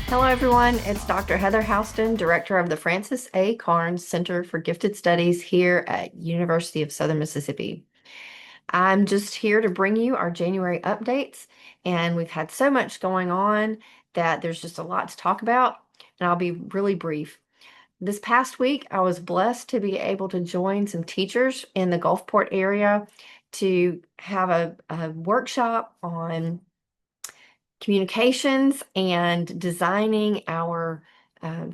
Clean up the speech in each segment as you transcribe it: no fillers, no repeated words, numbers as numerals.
Hello, everyone. It's Dr. Heather Houston, Director of the Francis A. Karnes Center for Gifted Studies here at University of Southern Mississippi. I'm just here to bring you our January updates, and we've had so much going on that there's just a lot to talk about, and I'll be really brief. This past week, I was blessed to be able to join some teachers in the Gulfport area to have a workshop on communications and designing our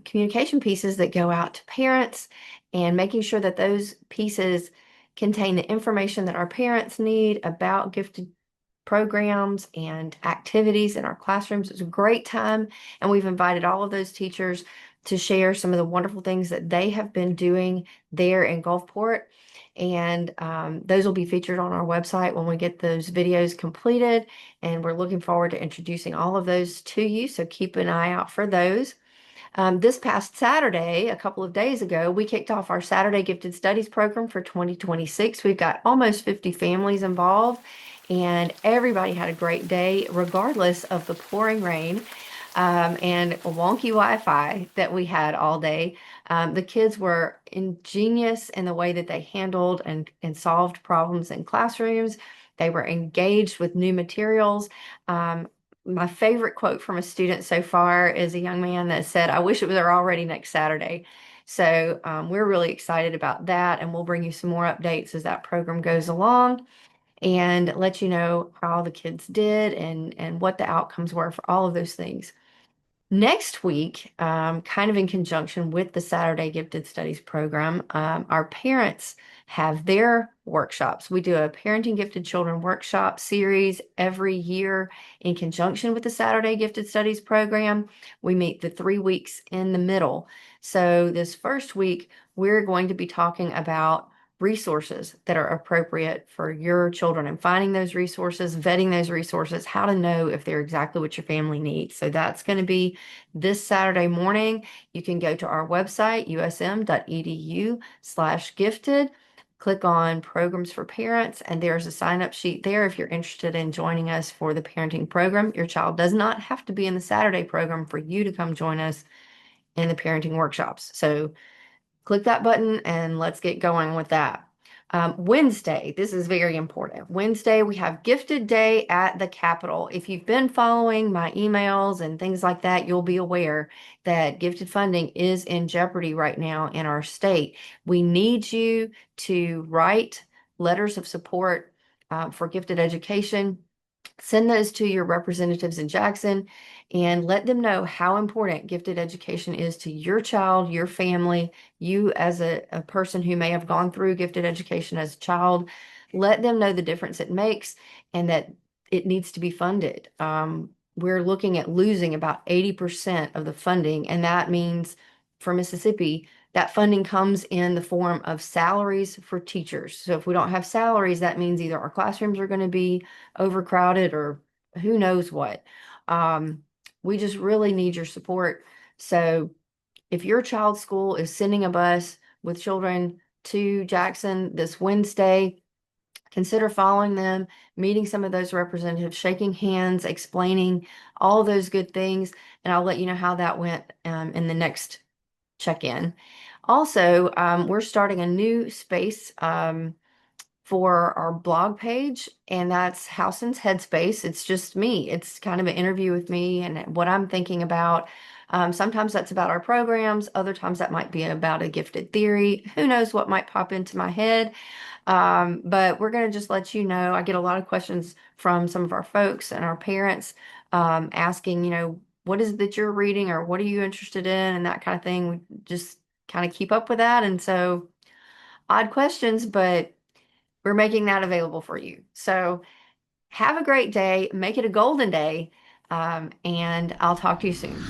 communication pieces that go out to parents and making sure that those pieces contain the information that our parents need about gifted programs and activities in our classrooms. It was a great time, and we've invited all of those teachers to share some of the wonderful things that they have been doing there in Gulfport. And those will be featured on our website when we get those videos completed. And we're looking forward to introducing all of those to you. So keep an eye out for those. This past Saturday, a couple of days ago, we kicked off our Saturday Gifted Studies program for 2026. We've got almost 50 families involved, and everybody had a great day, regardless of the pouring rain and wonky Wi-Fi that we had all day. The kids were ingenious in the way that they handled and solved problems in classrooms. They were engaged with new materials. My favorite quote from a student so far is a young man that said, "I wish it was there already next Saturday." So we're really excited about that, and we'll bring you some more updates as that program goes along and let you know how the kids did and what the outcomes were for all of those things. Next week, kind of in conjunction with the Saturday Gifted Studies program, our parents have their workshops. We do a Parenting Gifted Children workshop series every year in conjunction with the Saturday Gifted Studies program. We meet the 3 weeks in the middle. So this first week, we're going to be talking about resources that are appropriate for your children and finding those resources, vetting those resources, how to know if they're exactly what your family needs. So that's going to be this Saturday morning. You can go to our website, usm.edu/gifted, click on Programs for Parents, and there's a sign-up sheet there if you're interested in joining us for the parenting program. Your child does not have to be in the Saturday program for you to come join us in the parenting workshops. So click that button and let's get going with that. Wednesday, this is very important. Wednesday, we have Gifted Day at the Capitol. If you've been following my emails and things like that, you'll be aware that gifted funding is in jeopardy right now in our state. We need you to write letters of support for gifted education. Send those to your representatives in Jackson and let them know how important gifted education is to your child, your family, you as a person who may have gone through gifted education as a child. Let them know the difference it makes and that it needs to be funded. We're looking at losing about 80% of the funding, and that means for Mississippi, that funding comes in the form of salaries for teachers. So if we don't have salaries, that means either our classrooms are going to be overcrowded or who knows what. We just really need your support. So if your child's school is sending a bus with children to Jackson this Wednesday, consider following them, meeting some of those representatives, shaking hands, explaining all those good things, and I'll let you know how that went in the next check-in. Also, we're starting a new space for our blog page, and that's Houston's Headspace. It's just me. It's kind of an interview with me and what I'm thinking about. Sometimes that's about our programs. Other times that might be about a gifted theory. Who knows what might pop into my head. But we're going to just let you know. I get a lot of questions from some of our folks and our parents asking, what is it that you're reading or what are you interested in and that kind of thing. We just kind of keep up with that. And so odd questions, but we're making that available for you. So have a great day. Make it a golden day. And I'll talk to you soon.